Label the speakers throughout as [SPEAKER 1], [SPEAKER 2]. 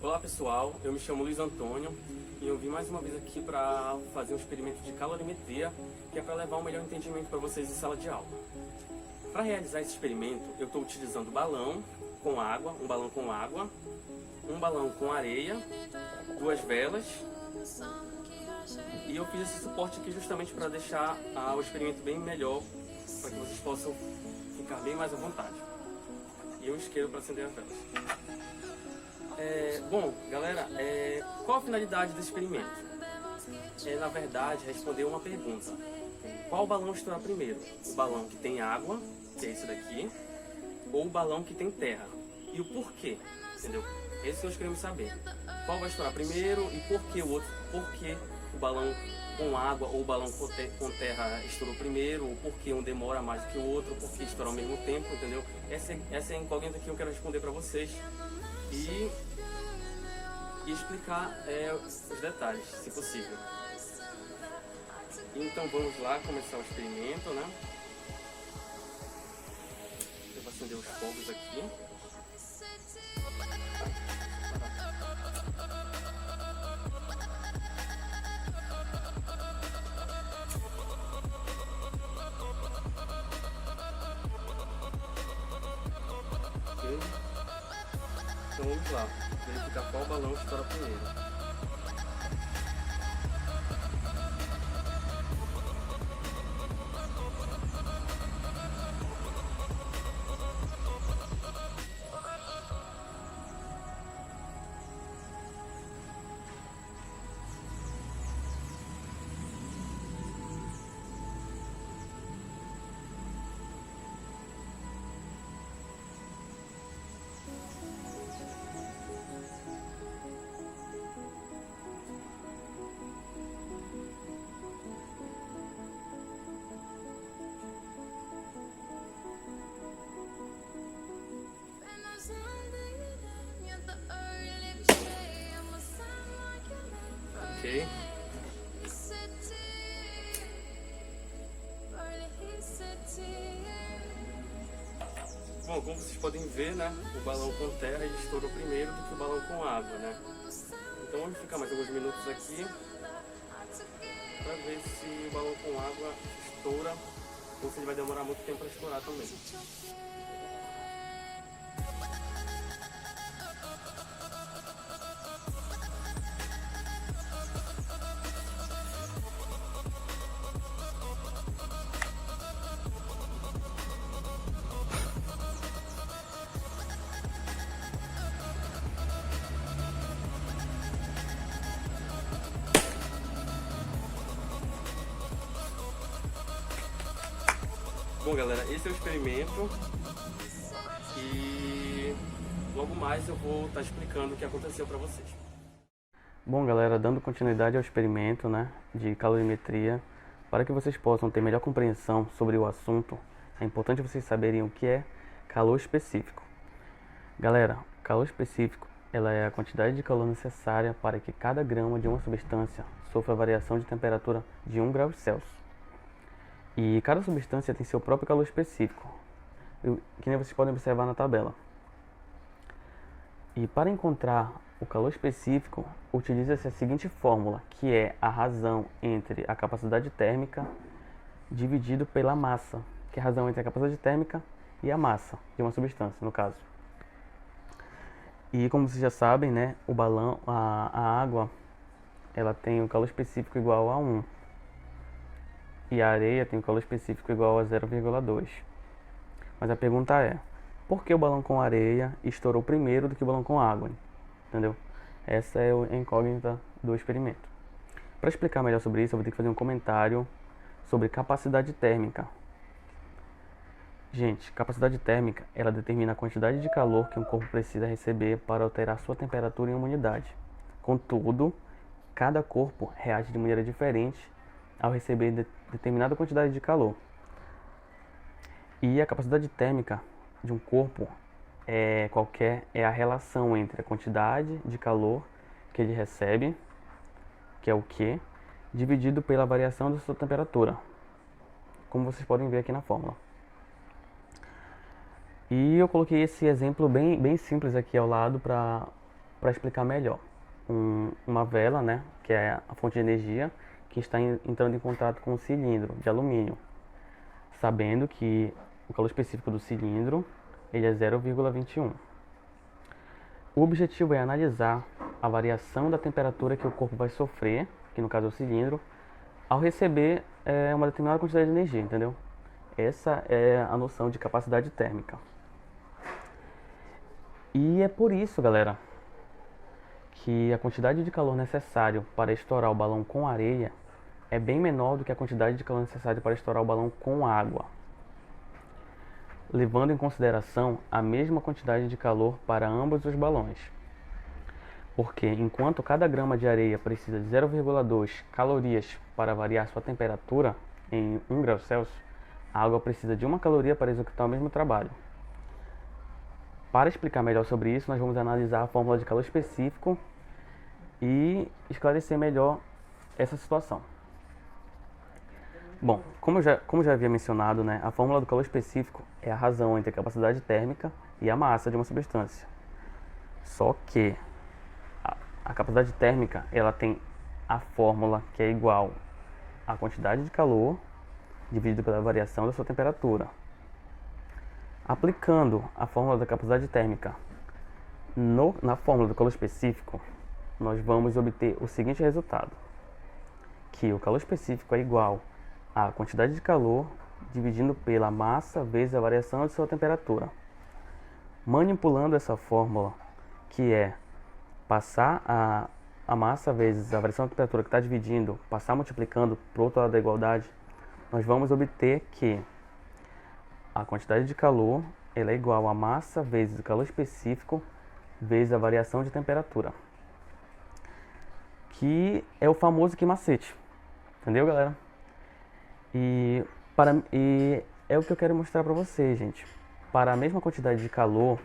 [SPEAKER 1] Olá pessoal, eu me chamo Luiz Antônio e eu vim mais uma vez aqui para fazer um experimento de calorimetria, que é para levar um melhor entendimento para vocês em sala de aula. Para realizar esse experimento, eu estou utilizando balão com água, um balão com areia, 2 velas, e eu fiz esse suporte aqui justamente para deixar o experimento bem melhor, para que vocês possam ficar bem mais à vontade. E um isqueiro para acender as velas. Bom, galera, qual a finalidade desse experimento? Na verdade, responder uma pergunta. Qual balão estourar primeiro? O balão que tem água, que é esse daqui, ou o balão que tem terra? E o porquê? Entendeu? Esse nós queremos saber. Qual vai estourar primeiro e por que o outro? Por que o balão com água ou o balão com terra estourou primeiro? Ou por que um demora mais do que o outro? Por que estoura ao mesmo tempo? Entendeu? Essa é a incógnita que eu quero responder para vocês. E explicar os detalhes, se possível. Então vamos lá começar o experimento, né? Eu vou acender os fogos aqui. Ok. Então vamos lá, verificar qual balão estoura primeiro. Ok. Bom, como vocês podem ver, né, o balão com terra ele estourou primeiro do que o balão com água, né? Então vamos ficar mais alguns minutos aqui para ver se o balão com água estoura ou se ele vai demorar muito tempo para estourar também. Bom, galera, esse é o experimento e logo mais eu vou estar explicando o que aconteceu para vocês. Bom, galera, dando continuidade ao experimento, né, de calorimetria, para que vocês possam ter melhor compreensão sobre o assunto, é importante vocês saberem o que é calor específico. Galera, calor específico ela é a quantidade de calor necessária para que cada grama de uma substância sofra variação de temperatura de 1 grau Celsius. E cada substância tem seu próprio calor específico, que nem vocês podem observar na tabela. E para encontrar o calor específico, utiliza-se a seguinte fórmula, que é a razão entre a capacidade térmica dividido pela massa, que é a razão entre a capacidade térmica e a massa de uma substância, no caso. E como vocês já sabem, né, o balão, a água, ela tem um calor específico igual a 1. E a areia tem um calor específico igual a 0,2. Mas a pergunta é, por que o balão com areia estourou primeiro do que o balão com água? Entendeu? Essa é a incógnita do experimento. Para explicar melhor sobre isso, eu vou ter que fazer um comentário sobre capacidade térmica. Gente, capacidade térmica, ela determina a quantidade de calor que um corpo precisa receber para alterar sua temperatura em uma unidade. Contudo, cada corpo reage de maneira diferente ao receber determinada quantidade de calor. E a capacidade térmica de um corpo qualquer é a relação entre a quantidade de calor que ele recebe, que é o Q, dividido pela variação da sua temperatura, como vocês podem ver aqui na fórmula. E eu coloquei esse exemplo bem simples aqui ao lado para para explicar melhor. Uma vela, né, que é a fonte de energia, que está entrando em contato com o cilindro de alumínio, sabendo que o calor específico do cilindro ele é 0,21. O objetivo é analisar a variação da temperatura que o corpo vai sofrer, que no caso é o cilindro, ao receber uma determinada quantidade de energia, entendeu? Essa é a noção de capacidade térmica. E é por isso, galera, que a quantidade de calor necessário para estourar o balão com areia é bem menor do que a quantidade de calor necessária para estourar o balão com água, levando em consideração a mesma quantidade de calor para ambos os balões. Porque enquanto cada grama de areia precisa de 0,2 calorias para variar sua temperatura em 1 grau Celsius, a água precisa de 1 caloria para executar o mesmo trabalho. Para explicar melhor sobre isso, nós vamos analisar a fórmula de calor específico e esclarecer melhor essa situação. Bom, como eu já havia mencionado, né, a fórmula do calor específico é a razão entre a capacidade térmica e a massa de uma substância. Só que a capacidade térmica ela tem a fórmula que é igual à quantidade de calor dividido pela variação da sua temperatura. Aplicando a fórmula da capacidade térmica na fórmula do calor específico, nós vamos obter o seguinte resultado, que o calor específico é igual à quantidade de calor dividindo pela massa vezes a variação de sua temperatura. Manipulando essa fórmula, que é passar a massa vezes a variação da temperatura que está dividindo, passar multiplicando para o outro lado da igualdade, nós vamos obter que a quantidade de calor ela é igual a massa vezes o calor específico vezes a variação de temperatura, que é o famoso quimacete, entendeu, galera? E é o que eu quero mostrar para vocês, gente. Para a mesma quantidade de calor,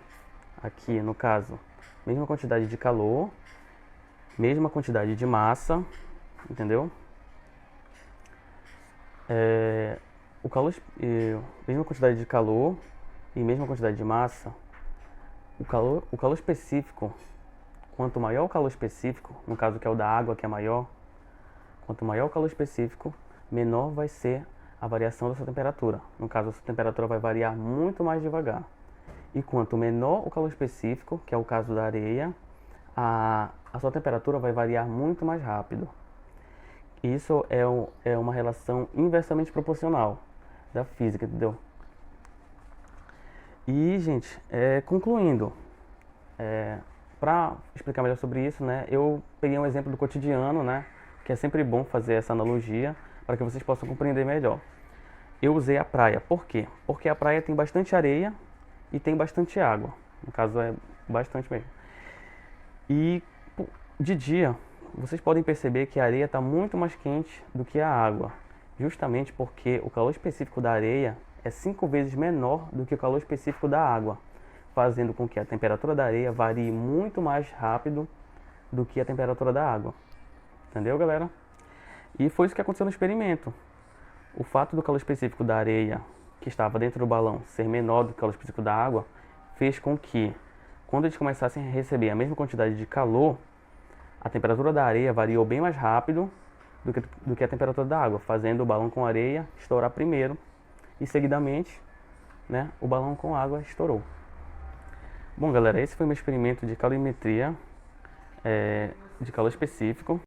[SPEAKER 1] aqui no caso, mesma quantidade de calor, mesma quantidade de massa, entendeu? Mesma quantidade de calor e mesma quantidade de massa, o calor específico, quanto maior o calor específico, no caso que é o da água que é maior, quanto maior o calor específico, menor vai ser a variação da sua temperatura. No caso, a sua temperatura vai variar muito mais devagar. E quanto menor o calor específico, que é o caso da areia, a sua temperatura vai variar muito mais rápido. Isso é uma relação inversamente proporcional da física, entendeu? E, gente, concluindo, para explicar melhor sobre isso, né, eu peguei um exemplo do cotidiano, né, que é sempre bom fazer essa analogia para que vocês possam compreender melhor. Eu usei a praia. Por quê? Porque a praia tem bastante areia e tem bastante água. No caso, é bastante mesmo. E de dia, vocês podem perceber que a areia está muito mais quente do que a água, justamente porque o calor específico da areia é 5 vezes menor do que o calor específico da água, fazendo com que a temperatura da areia varie muito mais rápido do que a temperatura da água. Entendeu, galera? E foi isso que aconteceu no experimento. O fato do calor específico da areia, que estava dentro do balão, ser menor do que o calor específico da água, fez com que, quando eles começassem a receber a mesma quantidade de calor, a temperatura da areia variou bem mais rápido do que a temperatura da água, fazendo o balão com areia estourar primeiro e, seguidamente, né, o balão com água estourou. Bom, galera, esse foi meu experimento de calorimetria de calor específico.